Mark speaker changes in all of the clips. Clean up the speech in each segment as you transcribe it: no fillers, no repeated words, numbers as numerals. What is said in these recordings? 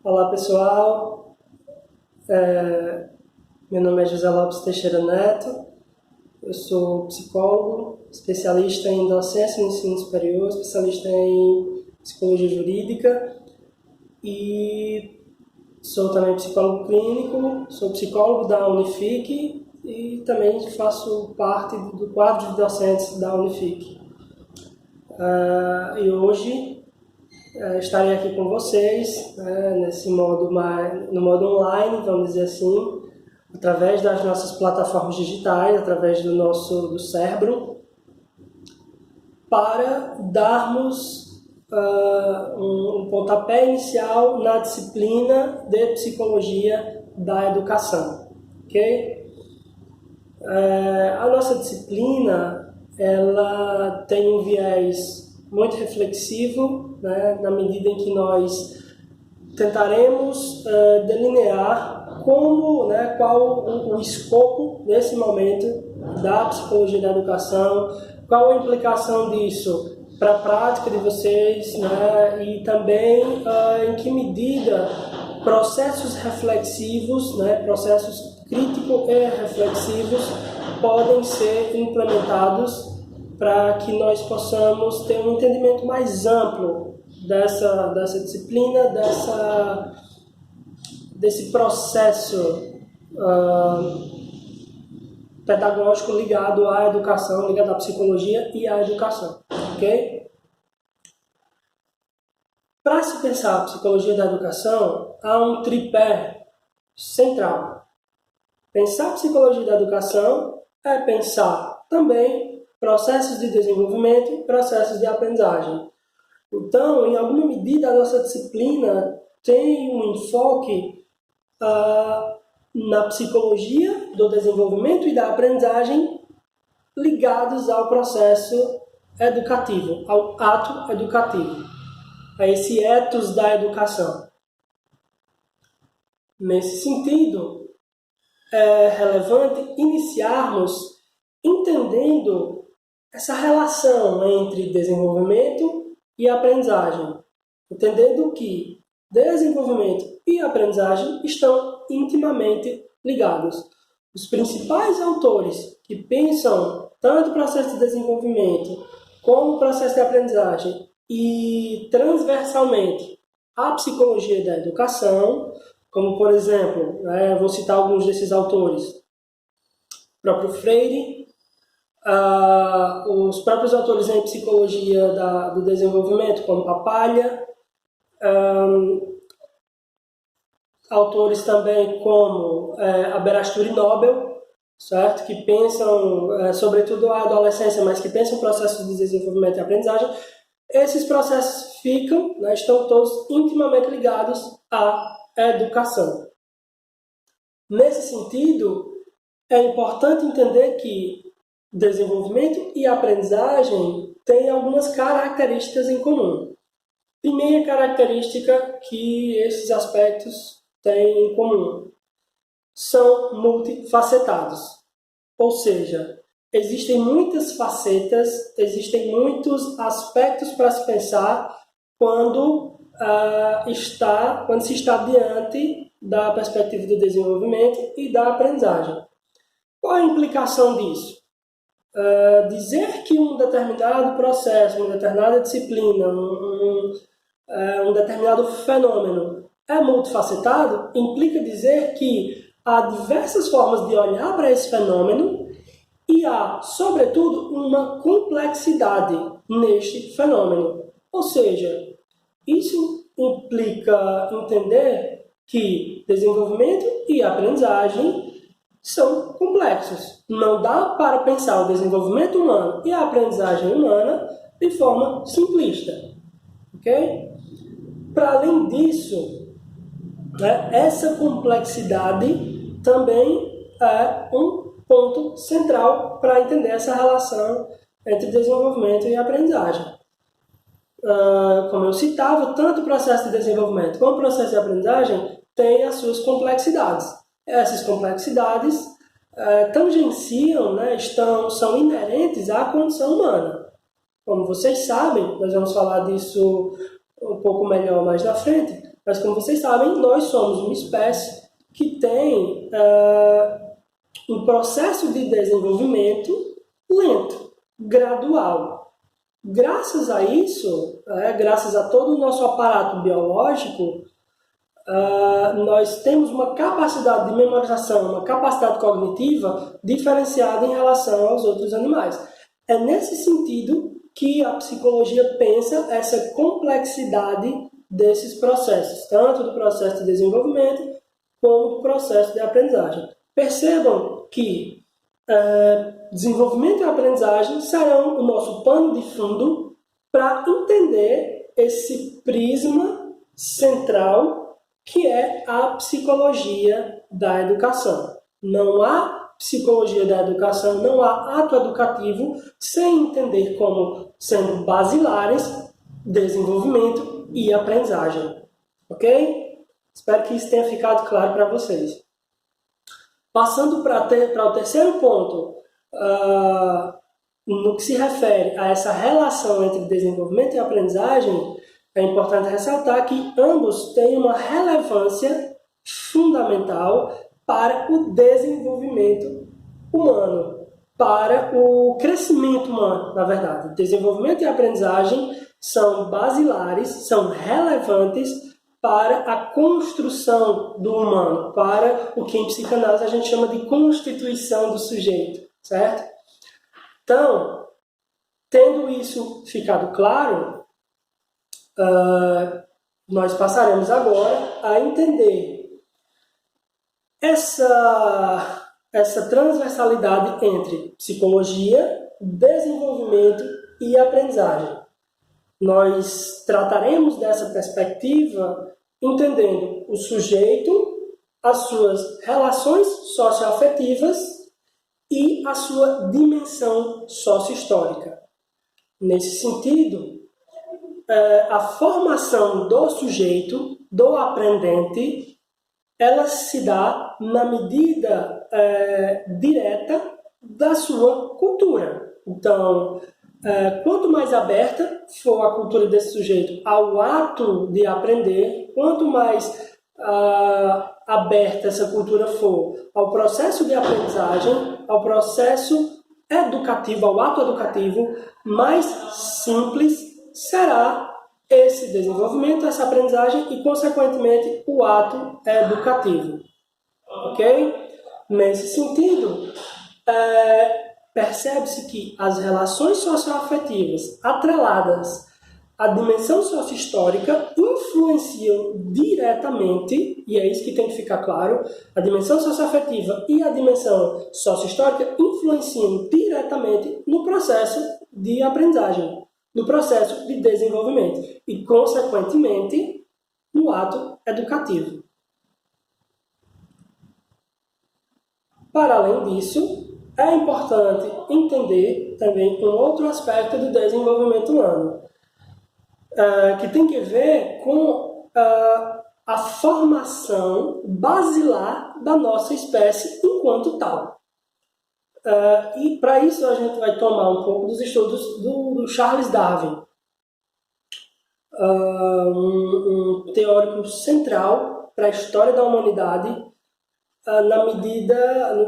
Speaker 1: Olá pessoal, meu nome é José Lopes Teixeira Neto, eu sou psicólogo, especialista em docência no ensino superior, especialista em psicologia jurídica e sou também psicólogo clínico, sou psicólogo da Unific e também faço parte do quadro de docentes da Unific. E hoje estarei aqui com vocês, nesse modo no modo online, vamos dizer assim, através das nossas plataformas digitais, através do Cérebro, para darmos um pontapé inicial na disciplina de psicologia da educação, ok? A nossa disciplina, ela tem um viés muito reflexivo, né, na medida em que nós tentaremos delinear qual o escopo nesse momento da psicologia da educação, qual a implicação disso para a prática de vocês, né, e também em que medida processos reflexivos, né, processos críticos e reflexivos podem ser implementados para que nós possamos ter um entendimento mais amplo dessa disciplina, desse processo pedagógico ligado à educação, ligado à psicologia e à educação, ok? Para se pensar a psicologia da educação, há um tripé central. Pensar a psicologia da educação é pensar também processos de desenvolvimento e processos de aprendizagem. Então, em alguma medida, a nossa disciplina tem um enfoque na psicologia do desenvolvimento e da aprendizagem ligados ao processo educativo, ao ato educativo, a esse ethos da educação. Nesse sentido, é relevante iniciarmos entendendo essa relação entre desenvolvimento e aprendizagem, entendendo que desenvolvimento e aprendizagem estão intimamente ligados. Os principais autores que pensam tanto o processo de desenvolvimento como o processo de aprendizagem e transversalmente a psicologia da educação, como por exemplo, vou citar alguns desses autores, o próprio Freire, os próprios autores em psicologia do desenvolvimento, como Papalha, autores também como Aberasturi Nobel, certo? Que pensam, sobretudo a adolescência, mas que pensam processos de desenvolvimento e aprendizagem. Esses processos estão todos intimamente ligados à educação. Nesse sentido, é importante entender que desenvolvimento e aprendizagem têm algumas características em comum. Primeira característica que esses aspectos têm em comum: são multifacetados. Ou seja, existem muitas facetas, existem muitos aspectos para se pensar quando se está diante da perspectiva do desenvolvimento e da aprendizagem. Qual a implicação disso? Dizer que um determinado processo, uma determinada disciplina, um determinado fenômeno é multifacetado implica dizer que há diversas formas de olhar para esse fenômeno e há, sobretudo, uma complexidade neste fenômeno. Ou seja, isso implica entender que desenvolvimento e aprendizagem são complexos. Não dá para pensar o desenvolvimento humano e a aprendizagem humana de forma simplista. Ok? Para além disso, essa complexidade também é um ponto central para entender essa relação entre desenvolvimento e aprendizagem. Como eu citava, tanto o processo de desenvolvimento como o processo de aprendizagem têm as suas complexidades. Essas complexidades tangenciam, são inerentes à condição humana. Como vocês sabem, nós vamos falar disso um pouco melhor mais na frente, Mas como vocês sabem, nós somos uma espécie que tem um processo de desenvolvimento lento, gradual. Graças a isso, graças a todo o nosso aparato biológico, nós temos uma capacidade de memorização, uma capacidade cognitiva diferenciada em relação aos outros animais. É nesse sentido que a psicologia pensa essa complexidade desses processos, tanto do processo de desenvolvimento como do processo de aprendizagem. Percebam que desenvolvimento e aprendizagem serão o nosso pano de fundo para entender esse prisma central que é a psicologia da educação. Não há psicologia da educação, não há ato educativo sem entender como sendo basilares desenvolvimento e aprendizagem. Ok? Espero que isso tenha ficado claro para vocês. Passando para o terceiro ponto, no que se refere a essa relação entre desenvolvimento e aprendizagem, é importante ressaltar que ambos têm uma relevância fundamental para o desenvolvimento humano, para o crescimento humano, na verdade. Desenvolvimento e aprendizagem são basilares, são relevantes para a construção do humano, para o que em psicanálise a gente chama de constituição do sujeito, certo? Então, tendo isso ficado claro, nós passaremos agora a entender essa transversalidade entre psicologia, desenvolvimento e aprendizagem. Nós trataremos dessa perspectiva entendendo o sujeito, as suas relações socioafetivas e a sua dimensão sociohistórica. Nesse sentido, a formação do sujeito, do aprendente, ela se dá na medida direta da sua cultura. Então, quanto mais aberta for a cultura desse sujeito ao ato de aprender, quanto mais aberta essa cultura for ao processo de aprendizagem, ao processo educativo, ao ato educativo, mais simples será esse desenvolvimento, essa aprendizagem e, consequentemente, o ato educativo. Ok? Nesse sentido, percebe-se que as relações socioafetivas atreladas à dimensão sociohistórica influenciam diretamente, e é isso que tem que ficar claro, a dimensão socioafetiva e a dimensão sociohistórica influenciam diretamente no processo de aprendizagem, no processo de desenvolvimento e, consequentemente, no ato educativo. Para além disso, é importante entender também um outro aspecto do desenvolvimento humano, que tem que ver com a formação basilar da nossa espécie enquanto tal. E para isso a gente vai tomar um pouco dos estudos do Charles Darwin, um teórico central para a história da humanidade,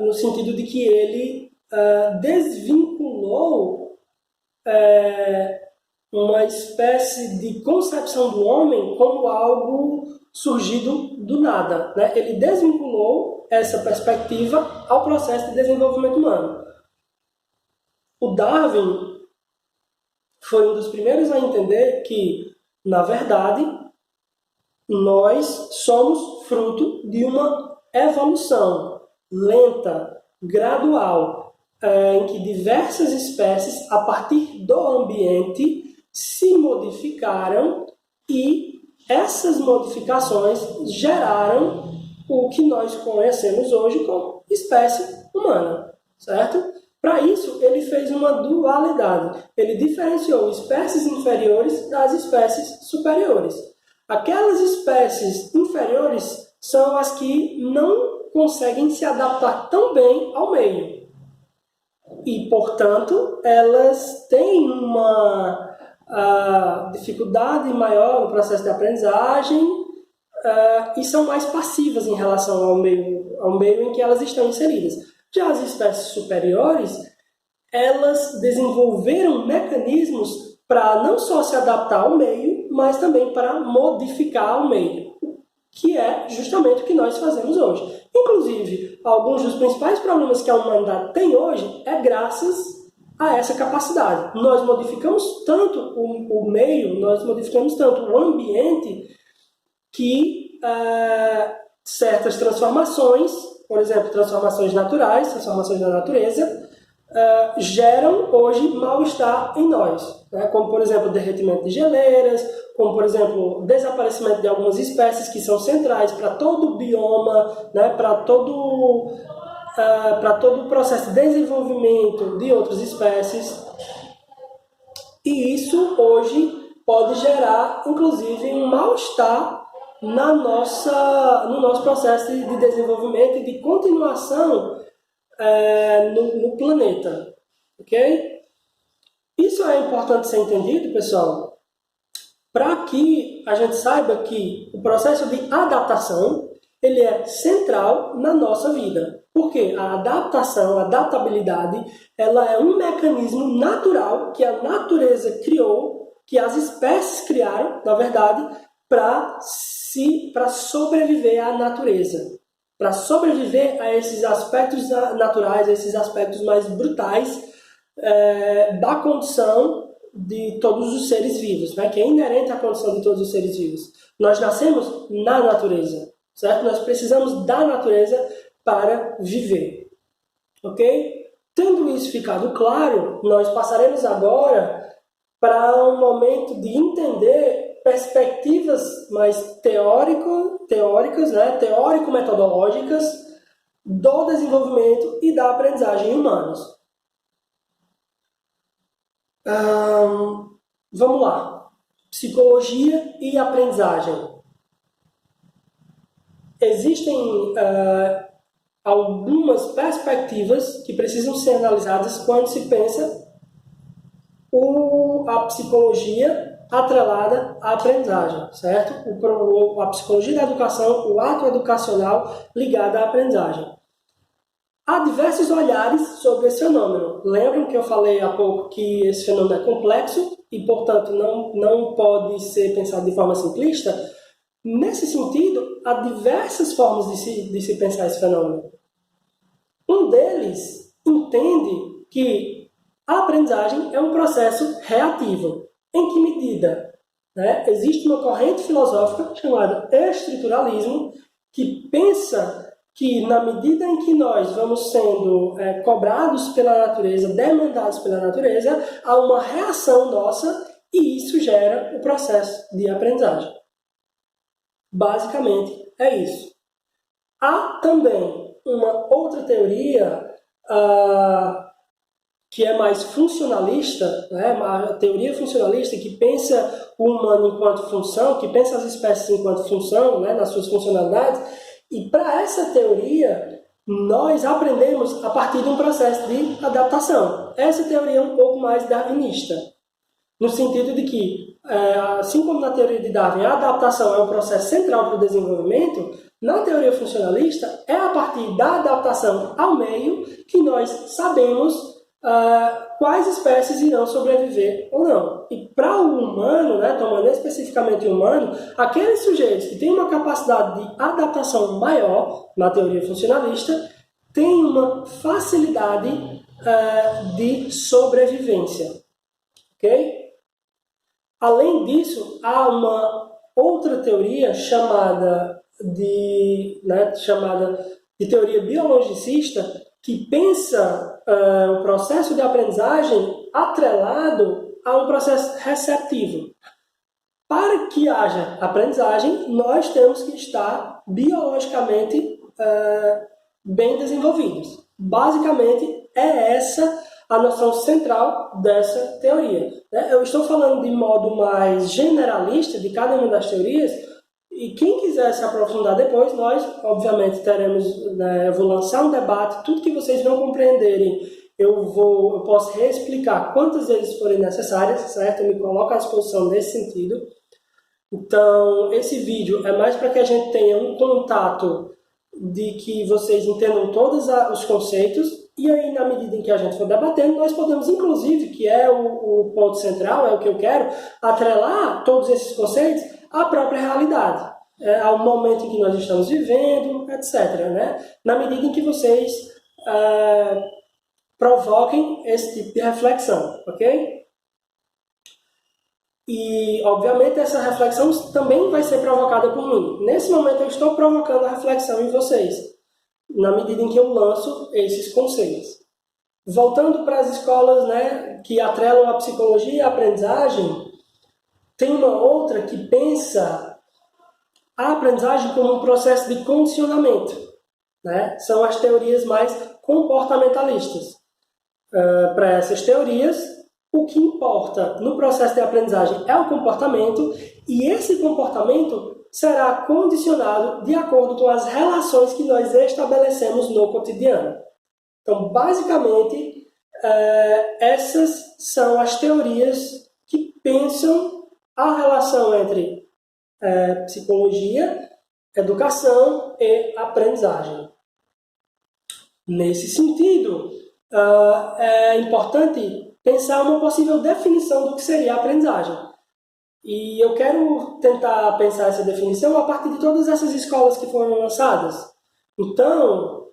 Speaker 1: no sentido de que ele desvinculou uma espécie de concepção do homem como algo surgido do nada, né? Ele desvinculou essa perspectiva ao processo de desenvolvimento humano. O Darwin foi um dos primeiros a entender que, na verdade, nós somos fruto de uma evolução lenta, gradual, em que diversas espécies, a partir do ambiente, se modificaram e essas modificações geraram o que nós conhecemos hoje como espécie humana, certo? Para isso, ele fez uma dualidade. Ele diferenciou espécies inferiores das espécies superiores. Aquelas espécies inferiores são as que não conseguem se adaptar tão bem ao meio. E, portanto, elas têm uma dificuldade maior no processo de aprendizagem e são mais passivas em relação ao meio em que elas estão inseridas. Já as espécies superiores, elas desenvolveram mecanismos para não só se adaptar ao meio, mas também para modificar o meio, que é justamente o que nós fazemos hoje. Inclusive, alguns dos principais problemas que a humanidade tem hoje é graças a essa capacidade. Nós modificamos tanto o meio, nós modificamos tanto o ambiente, que certas transformações, por exemplo, transformações naturais, transformações da natureza, geram hoje mal-estar em nós, né? Como, por exemplo, o derretimento de geleiras, como, por exemplo, o desaparecimento de algumas espécies que são centrais para todo o bioma, né? para todo o processo de desenvolvimento de outras espécies. E isso hoje pode gerar, inclusive, um mal-estar no nosso processo de desenvolvimento e de continuação no planeta, ok? Isso é importante ser entendido, pessoal, para que a gente saiba que o processo de adaptação ele é central na nossa vida. Porque a adaptação, a adaptabilidade, ela é um mecanismo natural que a natureza criou, que as espécies criaram, na verdade, para sobreviver à natureza. Para sobreviver a esses aspectos naturais, a esses aspectos mais brutais da condição de todos os seres vivos, né? Que é inerente à condição de todos os seres vivos. Nós nascemos na natureza, certo? Nós precisamos da natureza para viver, ok? Tendo isso ficado claro, nós passaremos agora para um momento de entender perspectivas mais teóricas, né? Teórico-metodológicas do desenvolvimento e da aprendizagem humanos. Vamos lá. Psicologia e aprendizagem. Existem algumas perspectivas que precisam ser analisadas quando se pensa a psicologia atrelada à aprendizagem, certo? A psicologia da educação, o ato educacional ligado à aprendizagem. Há diversos olhares sobre esse fenômeno. Lembram que eu falei há pouco que esse fenômeno é complexo e, portanto, não pode ser pensado de forma simplista? Nesse sentido, há diversas formas de se pensar esse fenômeno. Um deles entende que a aprendizagem é um processo reativo. Em que medida? Né? Existe uma corrente filosófica chamada estruturalismo que pensa que na medida em que nós vamos sendo cobrados pela natureza, demandados pela natureza, há uma reação nossa e isso gera o processo de aprendizagem. Basicamente, é isso. Há também uma outra teoria que é mais funcionalista, né? Uma teoria funcionalista que pensa o humano enquanto função, que pensa as espécies enquanto função, né? Nas suas funcionalidades. E para essa teoria, nós aprendemos a partir de um processo de adaptação. Essa teoria é um pouco mais darwinista, no sentido de que, assim como na teoria de Darwin, a adaptação é um processo central para o desenvolvimento, na teoria funcionalista, é a partir da adaptação ao meio que nós sabemos quais espécies irão sobreviver ou não. E para o humano, né, tomando especificamente o humano, aqueles sujeitos que têm uma capacidade de adaptação maior, na teoria funcionalista, têm uma facilidade de sobrevivência. Ok? Além disso, há uma outra teoria chamada de teoria biologicista que pensa o processo de aprendizagem atrelado a um processo receptivo. Para que haja aprendizagem, nós temos que estar biologicamente bem desenvolvidos. Basicamente, é essa a noção central dessa teoria. Eu estou falando de modo mais generalista de cada uma das teorias, e quem quiser se aprofundar depois, nós, obviamente, teremos, eu vou lançar um debate, tudo que vocês não compreenderem, eu posso reexplicar quantas vezes forem necessárias, certo? Eu me coloco à disposição nesse sentido. Então, esse vídeo é mais para que a gente tenha um contato de que vocês entendam todos os conceitos, e aí, na medida em que a gente for debatendo, nós podemos, inclusive, que é o ponto central, é o que eu quero, atrelar todos esses conceitos à própria realidade, ao momento em que nós estamos vivendo, etc. Né? Na medida em que vocês provoquem esse tipo de reflexão, ok? E, obviamente, essa reflexão também vai ser provocada por mim. Nesse momento, eu estou provocando a reflexão em vocês, na medida em que eu lanço esses conceitos. Voltando para as escolas, né, que atrelam a psicologia e a aprendizagem, tem uma outra que pensa a aprendizagem como um processo de condicionamento. Né? São as teorias mais comportamentalistas. Para essas teorias, o que importa no processo de aprendizagem é o comportamento, e esse comportamento será condicionado de acordo com as relações que nós estabelecemos no cotidiano. Então, basicamente, essas são as teorias que pensam a relação entre psicologia, educação e aprendizagem. Nesse sentido, é importante pensar uma possível definição do que seria a aprendizagem. E eu quero tentar pensar essa definição a partir de todas essas escolas que foram lançadas. Então,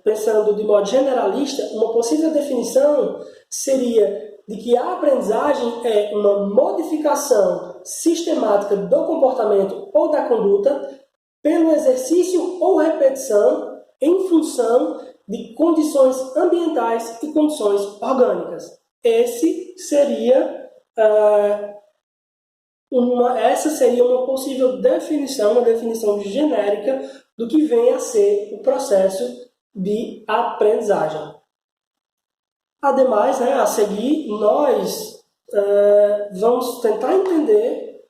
Speaker 1: pensando de modo generalista, uma possível definição seria de que a aprendizagem é uma modificação sistemática do comportamento ou da conduta pelo exercício ou repetição em função de condições ambientais e condições orgânicas. Essa seria uma possível definição, uma definição genérica do que vem a ser o processo de aprendizagem. Ademais, né, a seguir, nós vamos tentar entender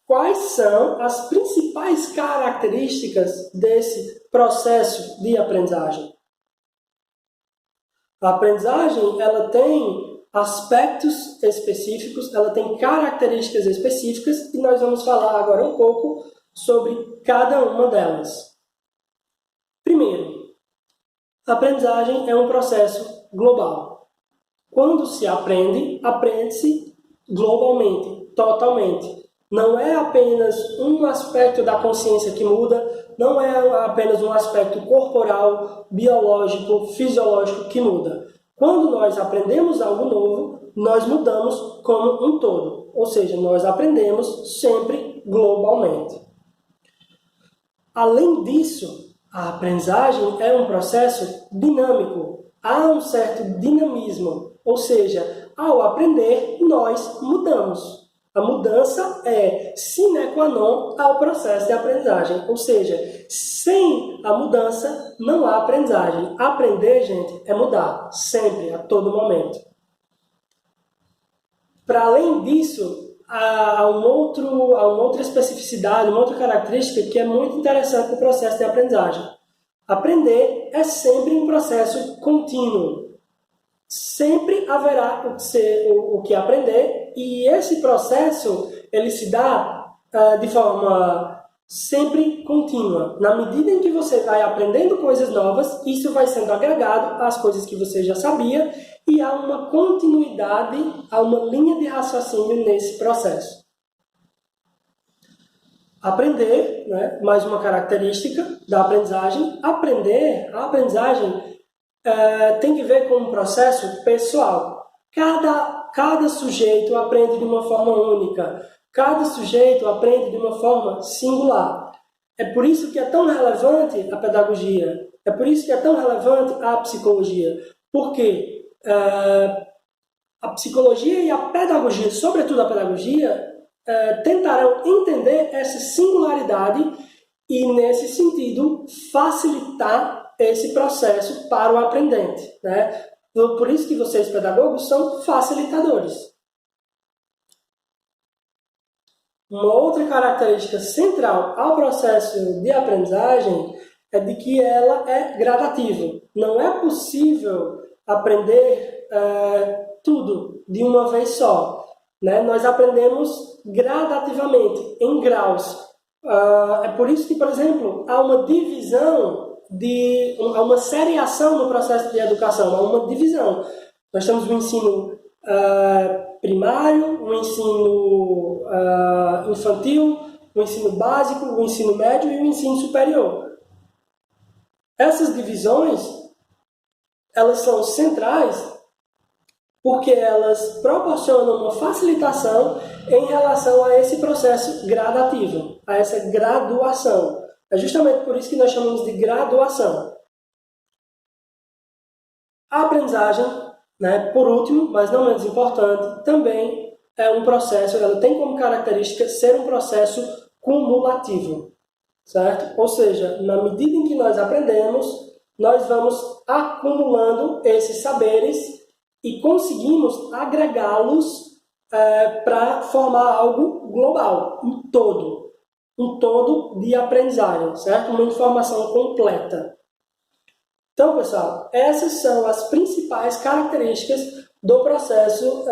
Speaker 1: quais são as principais características desse processo de aprendizagem. A aprendizagem, ela tem aspectos específicos, ela tem características específicas, e nós vamos falar agora um pouco sobre cada uma delas. Primeiro, a aprendizagem é um processo global. Quando se aprende, aprende-se globalmente, totalmente. Não é apenas um aspecto da consciência que muda, não é apenas um aspecto corporal, biológico, fisiológico que muda. Quando nós aprendemos algo novo, nós mudamos como um todo. Ou seja, nós aprendemos sempre globalmente. Além disso, a aprendizagem é um processo dinâmico. Há um certo dinamismo. Ou seja, ao aprender, nós mudamos. A mudança é sine qua non ao processo de aprendizagem. Ou seja, sem a mudança não há aprendizagem. Aprender, gente, é mudar. Sempre, a todo momento. Para além disso, há uma outra especificidade, uma outra característica que é muito interessante no processo de aprendizagem. Aprender é sempre um processo contínuo. Sempre haverá o que aprender, e esse processo ele se dá de forma sempre contínua. Na medida em que você vai aprendendo coisas novas, isso vai sendo agregado às coisas que você já sabia, e há uma continuidade, há uma linha de raciocínio nesse processo. Aprender, né, mais uma característica da aprendizagem. A aprendizagem tem que ver com um processo pessoal. Cada sujeito aprende de uma forma única. Cada sujeito aprende de uma forma singular. É por isso que é tão relevante a pedagogia. É por isso que é tão relevante a psicologia. Porque a psicologia e a pedagogia, sobretudo a pedagogia, tentarão entender essa singularidade e, nesse sentido, facilitar esse processo para o aprendente. Né? Por isso que vocês, pedagogos, são facilitadores. Uma outra característica central ao processo de aprendizagem é de que ela é gradativa. Não é possível aprender tudo de uma vez só. né? Nós aprendemos gradativamente, em graus. É por isso que, por exemplo, há uma divisão, há uma seriação no processo de educação, há uma divisão. Nós temos o ensino primário, o ensino infantil, o ensino básico, o ensino médio e o ensino superior. Essas divisões, elas são centrais porque elas proporcionam uma facilitação em relação a esse processo gradativo, a essa graduação. É justamente por isso que nós chamamos de graduação. A aprendizagem, né, por último, mas não menos importante, também é um processo, ela tem como característica ser um processo cumulativo, certo? Ou seja, na medida em que nós aprendemos, nós vamos acumulando esses saberes e conseguimos agregá-los para formar algo global, um todo de aprendizagem, certo? Uma informação completa. Então, pessoal, essas são as principais características do processo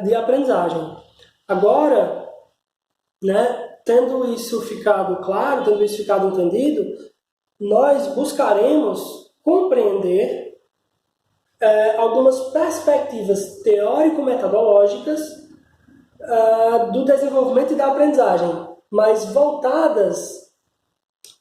Speaker 1: de aprendizagem. Agora, né, tendo isso ficado claro, tendo isso ficado entendido, nós buscaremos compreender algumas perspectivas teórico-metodológicas do desenvolvimento e da aprendizagem, mas voltadas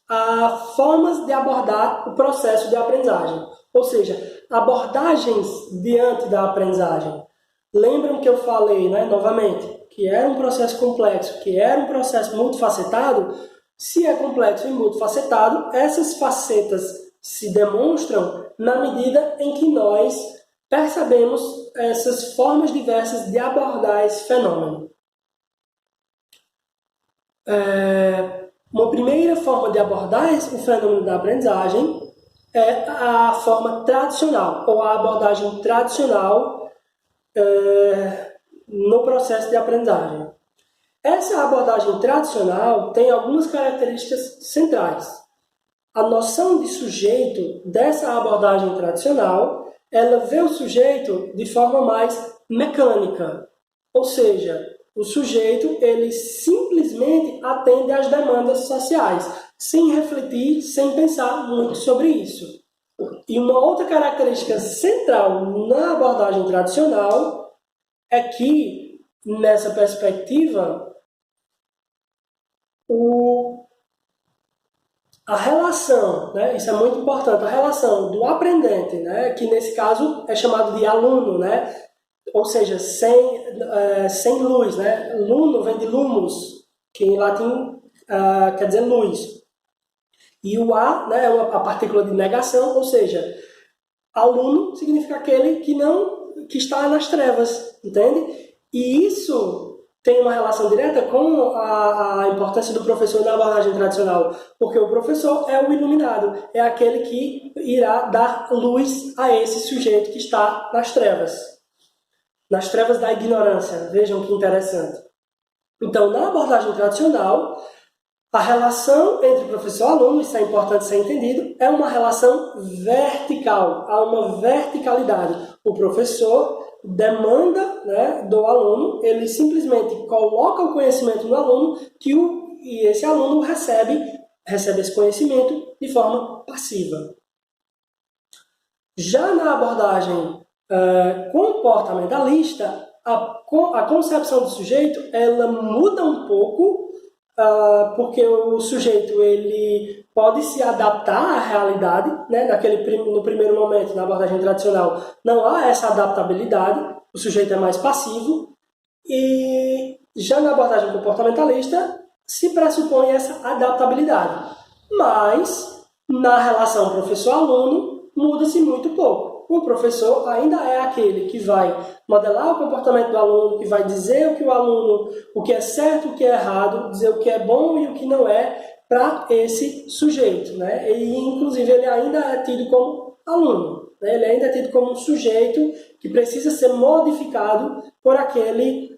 Speaker 1: a formas de abordar o processo de aprendizagem, ou seja, abordagens diante da aprendizagem. Lembram que eu falei, né, novamente, que era um processo complexo, que era um processo multifacetado? Se é complexo e multifacetado, essas facetas se demonstram na medida em que nós percebemos essas formas diversas de abordar esse fenômeno. Uma primeira forma de abordar o fenômeno da aprendizagem é a forma tradicional, ou a abordagem tradicional no processo de aprendizagem. Essa abordagem tradicional tem algumas características centrais. A noção de sujeito dessa abordagem tradicional, ela vê o sujeito de forma mais mecânica, ou seja, o sujeito ele simplesmente atende às demandas sociais, sem refletir, sem pensar muito sobre isso. E uma outra característica central na abordagem tradicional é que, nessa perspectiva, a relação, né, isso é muito importante, a relação do aprendente, né, que nesse caso é chamado de aluno, né, ou seja, sem luz, né? Luno vem de lumus, que em latim quer dizer luz. E o a, né, é a partícula de negação, ou seja, aluno significa aquele que está nas trevas, entende? E isso tem uma relação direta com a importância do professor na abordagem tradicional, porque o professor é o iluminado, é aquele que irá dar luz a esse sujeito que está nas trevas da ignorância. Vejam que interessante. Então, na abordagem tradicional, a relação entre professor e aluno, isso é importante ser entendido, é uma relação vertical, há uma verticalidade. O professor demanda, né, do aluno, ele simplesmente coloca o conhecimento no aluno e esse aluno recebe esse conhecimento de forma passiva. Já na abordagem comportamentalista, a concepção do sujeito ela muda um pouco, porque o sujeito ele pode se adaptar à realidade, né? No primeiro momento, na abordagem tradicional, não há essa adaptabilidade, o sujeito é mais passivo, e já na abordagem comportamentalista se pressupõe essa adaptabilidade. Mas, na relação professor-aluno, muda-se muito pouco. O professor ainda é aquele que vai modelar o comportamento do aluno, que vai dizer o que é certo, o que é errado, dizer o que é bom e o que não é para esse sujeito, né? E, inclusive, ele ainda é tido como aluno, né? Ele ainda é tido como um sujeito que precisa ser modificado por aquele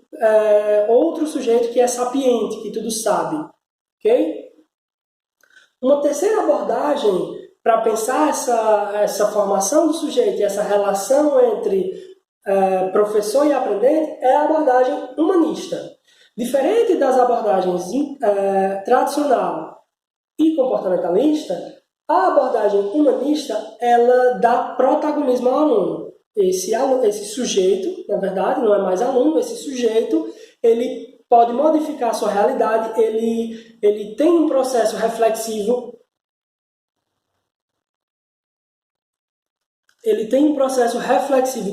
Speaker 1: outro sujeito que é sapiente, que tudo sabe. Ok? Uma terceira abordagem para pensar essa formação do sujeito e essa relação entre professor e aprendente é a abordagem humanista. Diferente das abordagens tradicional e comportamentalista, a abordagem humanista ela dá protagonismo ao aluno. Esse sujeito, na verdade, não é mais aluno, esse sujeito, ele pode modificar a sua realidade, ele tem um processo reflexivo,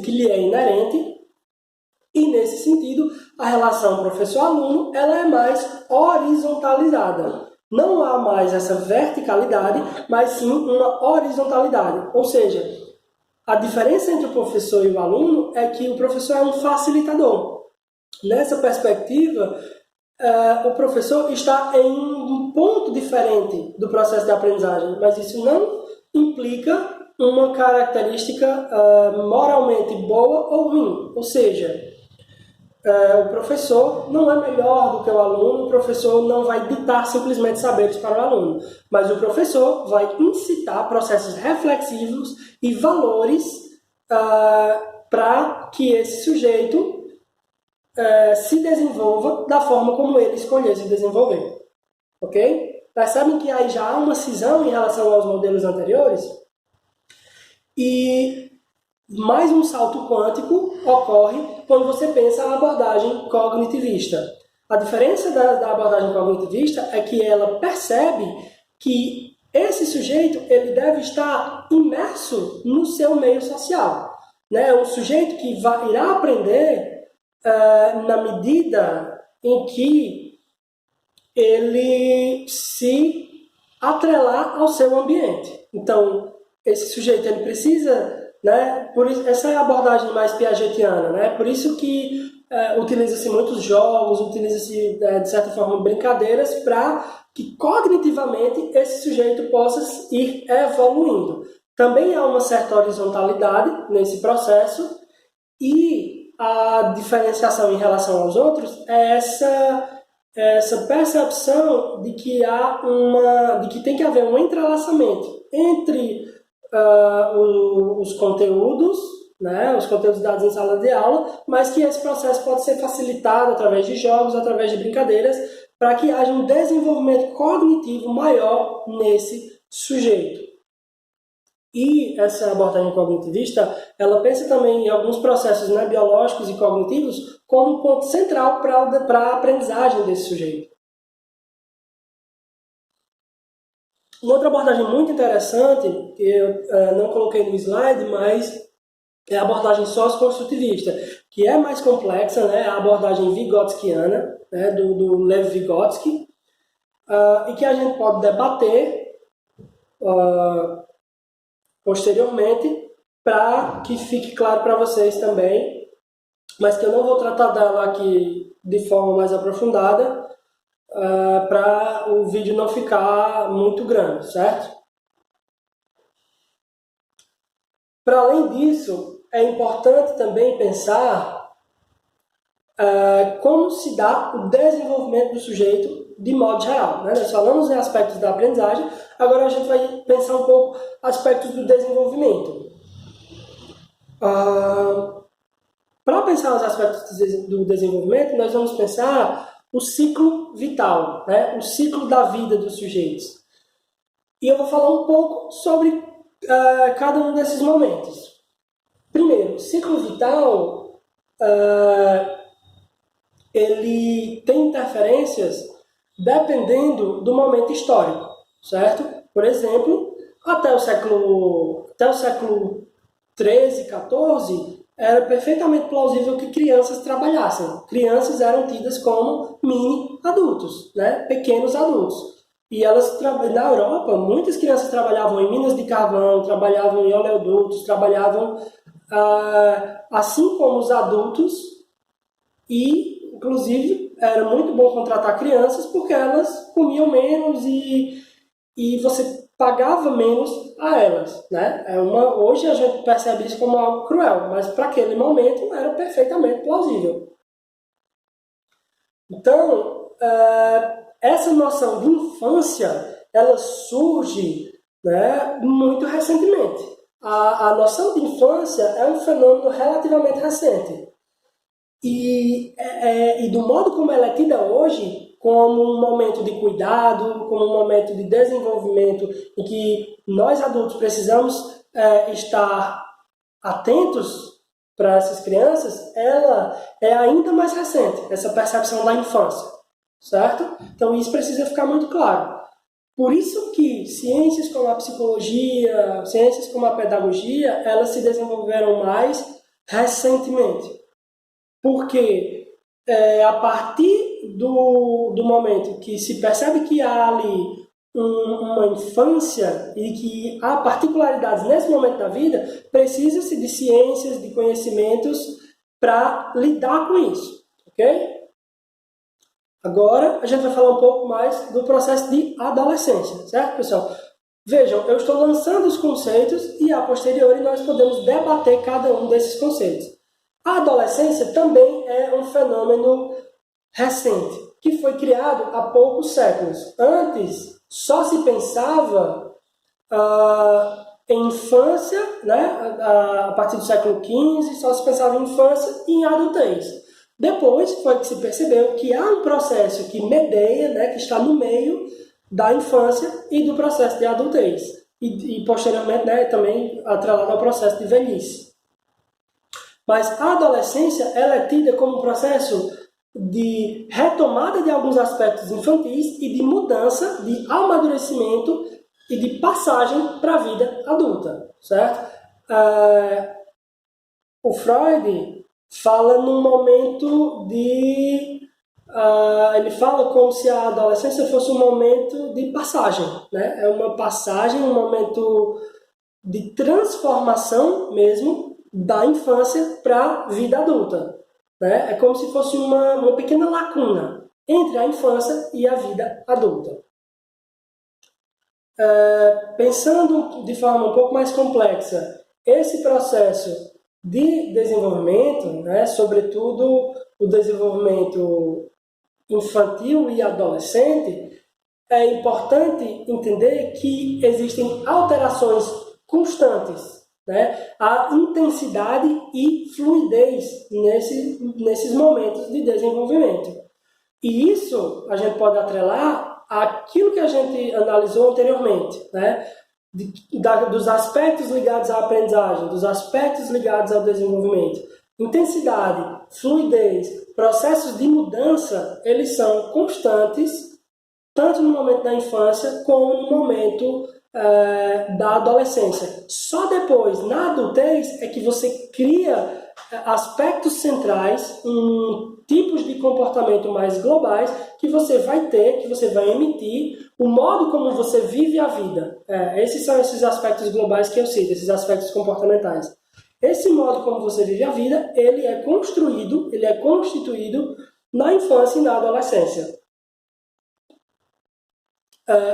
Speaker 1: que lhe é inerente, e nesse sentido, a relação professor-aluno ela é mais horizontalizada. Não há mais essa verticalidade, mas sim uma horizontalidade. Ou seja, a diferença entre o professor e o aluno é que o professor é um facilitador. Nessa perspectiva, o professor está em um ponto diferente do processo de aprendizagem, mas isso não implica uma característica moralmente boa ou ruim. Ou seja, o professor não é melhor do que o aluno, o professor não vai ditar simplesmente saberes para o aluno, mas o professor vai incitar processos reflexivos e valores para que esse sujeito se desenvolva da forma como ele escolher se desenvolver. Ok? Percebem que aí já há uma cisão em relação aos modelos anteriores? E mais um salto quântico ocorre quando você pensa a abordagem cognitivista. A diferença da abordagem cognitivista é que ela percebe que esse sujeito ele deve estar imerso no seu meio social. É um sujeito que irá aprender na medida em que ele se atrelar ao seu ambiente. Então, esse sujeito ele precisa... Por isso, essa é a abordagem mais piagetiana, por isso que utiliza-se muitos jogos, utiliza-se de certa forma brincadeiras para que cognitivamente esse sujeito possa ir evoluindo. Também há uma certa horizontalidade nesse processo e a diferenciação em relação aos outros é essa percepção de que tem que haver um entrelaçamento entre os conteúdos, os conteúdos dados em sala de aula, mas que esse processo pode ser facilitado através de jogos, através de brincadeiras, para que haja um desenvolvimento cognitivo maior nesse sujeito. E essa abordagem cognitivista, ela pensa também em alguns processos biológicos e cognitivos como um ponto central para a aprendizagem desse sujeito. Uma outra abordagem muito interessante, que eu não coloquei no slide, mas é a abordagem socioconstrutivista, que é mais complexa, a abordagem vigotskiana, do Lev Vygotsky, e que a gente pode debater posteriormente para que fique claro para vocês também, mas que eu não vou tratar dela aqui de forma mais aprofundada, para o vídeo não ficar muito grande, certo? Para além disso, é importante também pensar como se dá o desenvolvimento do sujeito de modo geral. Nós falamos em aspectos da aprendizagem, agora a gente vai pensar um pouco aspectos do desenvolvimento. Para pensar os aspectos do desenvolvimento, nós vamos pensar o ciclo vital, o ciclo da vida dos sujeitos. E eu vou falar um pouco sobre cada um desses momentos. Primeiro, o ciclo vital ele tem interferências dependendo do momento histórico, certo? Por exemplo, até o século XIII, XIV, era perfeitamente plausível que crianças trabalhassem. Crianças eram tidas como mini-adultos, pequenos adultos. E elas, na Europa, muitas crianças trabalhavam em minas de carvão, trabalhavam em oleodutos, trabalhavam assim como os adultos e, inclusive, era muito bom contratar crianças porque elas comiam menos e você pagava menos a elas. Hoje a gente percebe isso como algo cruel, mas para aquele momento era perfeitamente plausível. Então, essa noção de infância ela surge muito recentemente. a noção de infância é um fenômeno relativamente recente. E do modo como ela é tida hoje, como um momento de cuidado, como um momento de desenvolvimento, em que nós adultos precisamos estar atentos para essas crianças, ela é ainda mais recente, essa percepção da infância, certo? Então isso precisa ficar muito claro. Por isso que ciências como a psicologia, ciências como a pedagogia, elas se desenvolveram mais recentemente. Porque a partir do momento que se percebe que há ali uma infância e que há particularidades nesse momento da vida, precisa-se de ciências, de conhecimentos para lidar com isso, ok? Agora a gente vai falar um pouco mais do processo de adolescência, certo, pessoal? Vejam, eu estou lançando os conceitos e a posteriori nós podemos debater cada um desses conceitos. A adolescência também é um fenômeno recente, que foi criado há poucos séculos. Antes, só se pensava em infância, né? A partir do século XV, só se pensava em infância e em adultez. Depois foi que se percebeu que há um processo que medeia, né? Que está no meio da infância e do processo de adultez. E posteriormente, né? Também atrelado ao processo de velhice. Mas a adolescência ela é tida como um processo de retomada de alguns aspectos infantis e de mudança, de amadurecimento e de passagem para a vida adulta, certo? O Freud fala num momento de... ele fala como se a adolescência fosse um momento de passagem, né? É uma passagem, um momento de transformação mesmo, da infância para a vida adulta. Né? É como se fosse uma pequena lacuna entre a infância e a vida adulta. Pensando de forma um pouco mais complexa, esse processo de desenvolvimento, né, sobretudo o desenvolvimento infantil e adolescente, é importante entender que existem alterações constantes. Né? A intensidade e fluidez nesses momentos de desenvolvimento. E isso a gente pode atrelar àquilo que a gente analisou anteriormente, né? Dos aspectos ligados à aprendizagem, dos aspectos ligados ao desenvolvimento. Intensidade, fluidez, processos de mudança, eles são constantes, tanto no momento da infância como no momento da adolescência. Só depois, na adultez, é que você cria aspectos centrais, tipos de comportamento mais globais que você vai ter, que você vai emitir, o modo como você vive a vida. Esses são esses aspectos globais que eu cito, esses aspectos comportamentais. Esse modo como você vive a vida, ele é construído, ele é constituído na infância e na adolescência.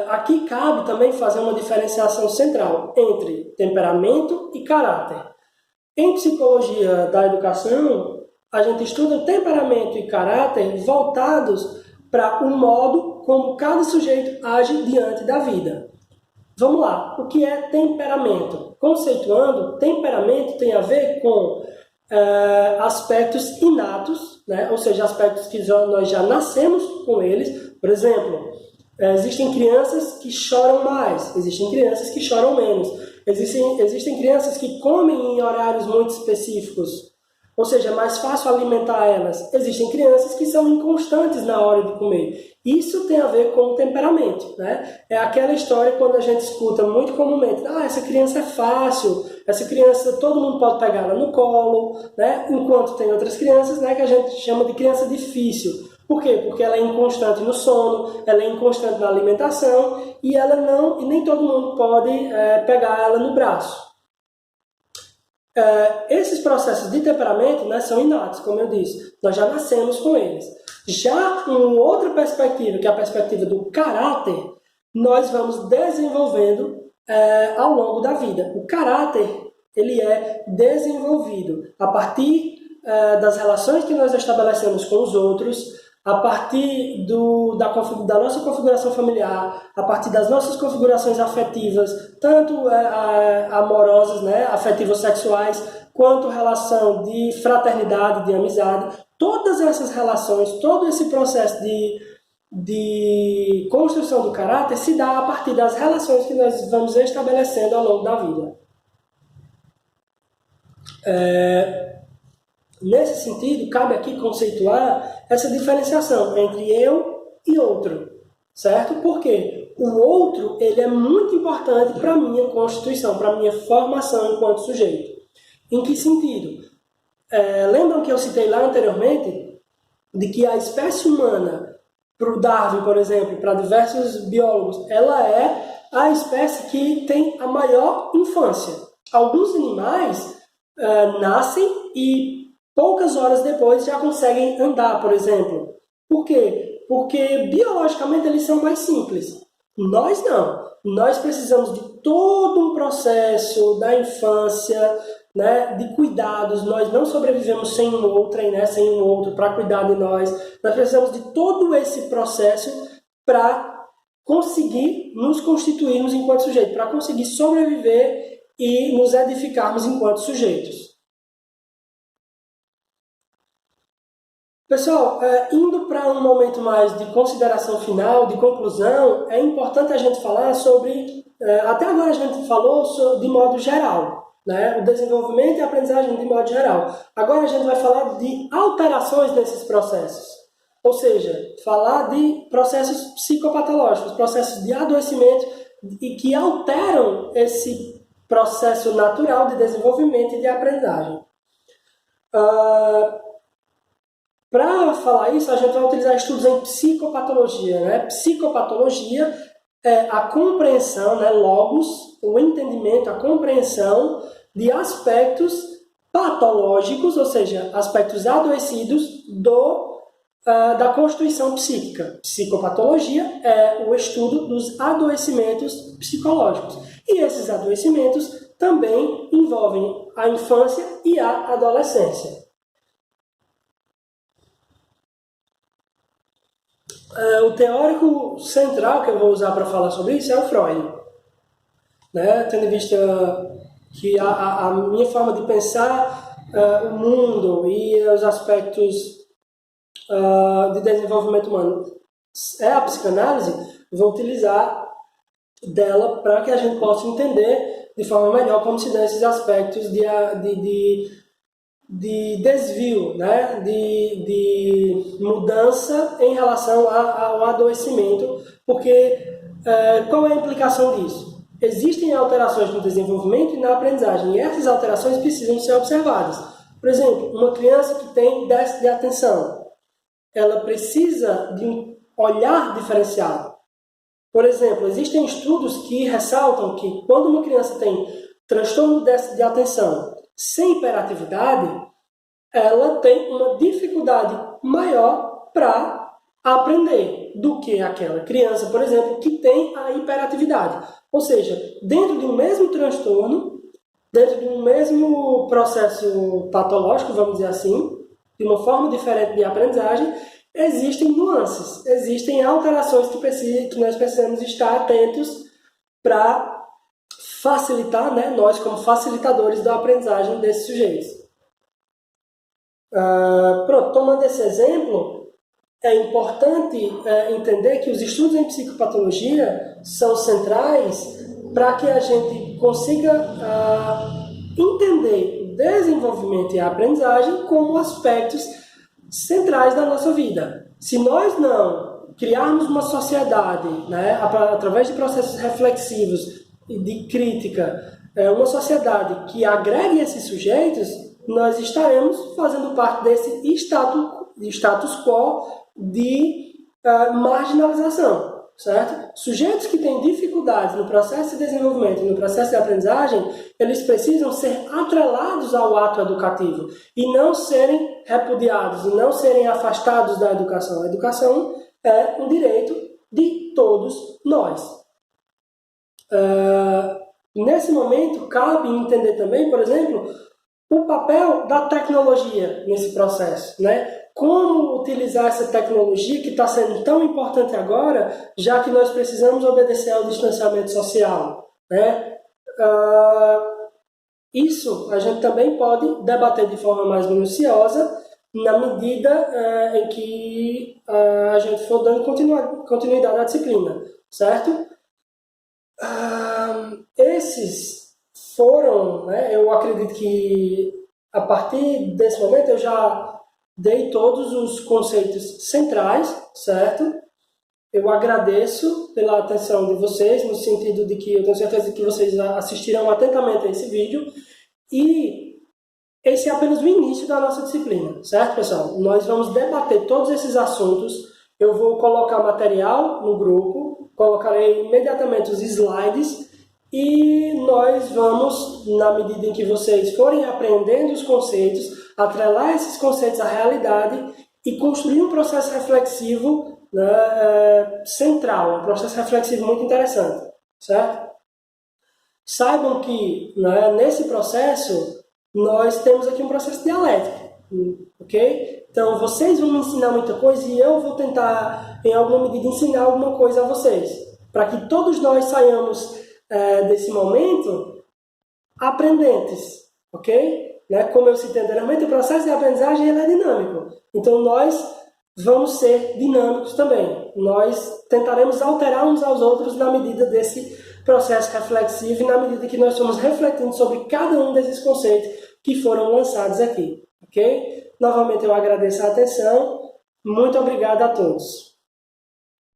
Speaker 1: Aqui cabe também fazer uma diferenciação central entre temperamento e caráter. Em psicologia da educação, a gente estuda temperamento e caráter voltados para o modo como cada sujeito age diante da vida. Vamos lá, o que é temperamento? Conceituando, temperamento tem a ver com aspectos inatos, né? Ou seja, aspectos que nós já nascemos com eles. Por exemplo, existem crianças que choram mais, existem crianças que choram menos, existem crianças que comem em horários muito específicos, ou seja, é mais fácil alimentar elas. Existem crianças que são inconstantes na hora de comer. Isso tem a ver com o temperamento, né? É aquela história quando a gente escuta muito comumente, essa criança é fácil, essa criança todo mundo pode pegar ela no colo, né? Enquanto tem outras crianças, né, que a gente chama de criança difícil. Por quê? Porque ela é inconstante no sono, ela é inconstante na alimentação e nem todo mundo pode pegar ela no braço. Esses processos de temperamento, né, são inatos, como eu disse. Nós já nascemos com eles. Já uma outra perspectiva, que é a perspectiva do caráter, nós vamos desenvolvendo ao longo da vida. O caráter ele é desenvolvido a partir das relações que nós estabelecemos com os outros, a partir da nossa configuração familiar, a partir das nossas configurações afetivas, tanto amorosas, né, afetivas sexuais, quanto relação de fraternidade, de amizade, todas essas relações, todo esse processo de construção do caráter se dá a partir das relações que nós vamos estabelecendo ao longo da vida. Nesse sentido, cabe aqui conceituar essa diferenciação entre eu e outro, certo? Porque o outro ele é muito importante para a minha constituição, para a minha formação enquanto sujeito. Em que sentido? Lembram que eu citei lá anteriormente de que a espécie humana, para o Darwin, por exemplo, para diversos biólogos, ela é a espécie que tem a maior infância. Alguns animais nascem e poucas horas depois já conseguem andar, por exemplo. Por quê? Porque biologicamente eles são mais simples. Nós não. Nós precisamos de todo um processo da infância, né, de cuidados. Nós não sobrevivemos sem um outro, né, sem um outro para cuidar de nós. Nós precisamos de todo esse processo para conseguir nos constituirmos enquanto sujeito, para conseguir sobreviver e nos edificarmos enquanto sujeitos. Pessoal, indo para um momento mais de consideração final, de conclusão, é importante a gente falar sobre, até agora a gente falou de modo geral, né? O desenvolvimento e a aprendizagem de modo geral. Agora a gente vai falar de alterações nesses processos, ou seja, falar de processos psicopatológicos, processos de adoecimento e que alteram esse processo natural de desenvolvimento e de aprendizagem. Para falar isso, a gente vai utilizar estudos em psicopatologia. Né? Psicopatologia é a compreensão, né, logos, o entendimento, a compreensão de aspectos patológicos, ou seja, aspectos adoecidos da constituição psíquica. Psicopatologia é o estudo dos adoecimentos psicológicos. E esses adoecimentos também envolvem a infância e a adolescência. O teórico central que eu vou usar para falar sobre isso é o Freud. Né? Tendo em vista que a minha forma de pensar o mundo e os aspectos de desenvolvimento humano é a psicanálise, vou utilizar dela para que a gente possa entender de forma melhor como se dão esses aspectos de desvio, né? de mudança em relação ao adoecimento, porque qual é a implicação disso? Existem alterações no desenvolvimento e na aprendizagem, e essas alterações precisam ser observadas. Por exemplo, uma criança que tem déficit de atenção, ela precisa de um olhar diferenciado. Por exemplo, existem estudos que ressaltam que quando uma criança tem transtorno de déficit de atenção sem hiperatividade, ela tem uma dificuldade maior para aprender do que aquela criança, por exemplo, que tem a hiperatividade. Ou seja, dentro de um mesmo transtorno, dentro de um mesmo processo patológico, vamos dizer assim, de uma forma diferente de aprendizagem, existem nuances, existem alterações que nós precisamos estar atentos para facilitar, né, nós como facilitadores da aprendizagem desses sujeitos. Pronto, tomando esse exemplo, é importante entender que os estudos em psicopatologia são centrais para que a gente consiga entender o desenvolvimento e a aprendizagem como aspectos centrais da nossa vida. Se nós não criarmos uma sociedade, né, através de processos reflexivos e de crítica, uma sociedade que agregue esses sujeitos, nós estaremos fazendo parte desse status quo de marginalização, certo? Sujeitos que têm dificuldades no processo de desenvolvimento e no processo de aprendizagem, eles precisam ser atrelados ao ato educativo e não serem repudiados, e não serem afastados da educação. A educação é um direito de todos nós. Nesse momento, cabe entender também, por exemplo, o papel da tecnologia nesse processo, né? como utilizar essa tecnologia que está sendo tão importante agora, já que nós precisamos obedecer ao distanciamento social, né? Isso a gente também pode debater de forma mais minuciosa na medida em que a gente for dando continuidade à disciplina, certo? Esses foram, né, eu acredito que a partir desse momento eu já dei todos os conceitos centrais, certo? Eu agradeço pela atenção de vocês, no sentido de que eu tenho certeza que vocês assistirão atentamente a esse vídeo. E esse é apenas o início da nossa disciplina, certo, pessoal? Nós vamos debater todos esses assuntos. Eu vou colocar material no grupo, colocarei imediatamente os slides e nós vamos, na medida em que vocês forem aprendendo os conceitos, atrelar esses conceitos à realidade e construir um processo reflexivo, né, central, um processo reflexivo muito interessante, certo? Saibam que, né, nesse processo nós temos aqui um processo dialético, ok? Então vocês vão me ensinar muita coisa e eu vou tentar, em alguma medida, ensinar alguma coisa a vocês, para que todos nós saiamos desse momento aprendentes, ok? Né? Como eu citei anteriormente, o processo de aprendizagem ele é dinâmico. Então nós vamos ser dinâmicos também. Nós tentaremos alterar uns aos outros na medida desse processo reflexivo e na medida que nós estamos refletindo sobre cada um desses conceitos que foram lançados aqui, ok? Novamente eu agradeço a atenção. Muito obrigado a todos.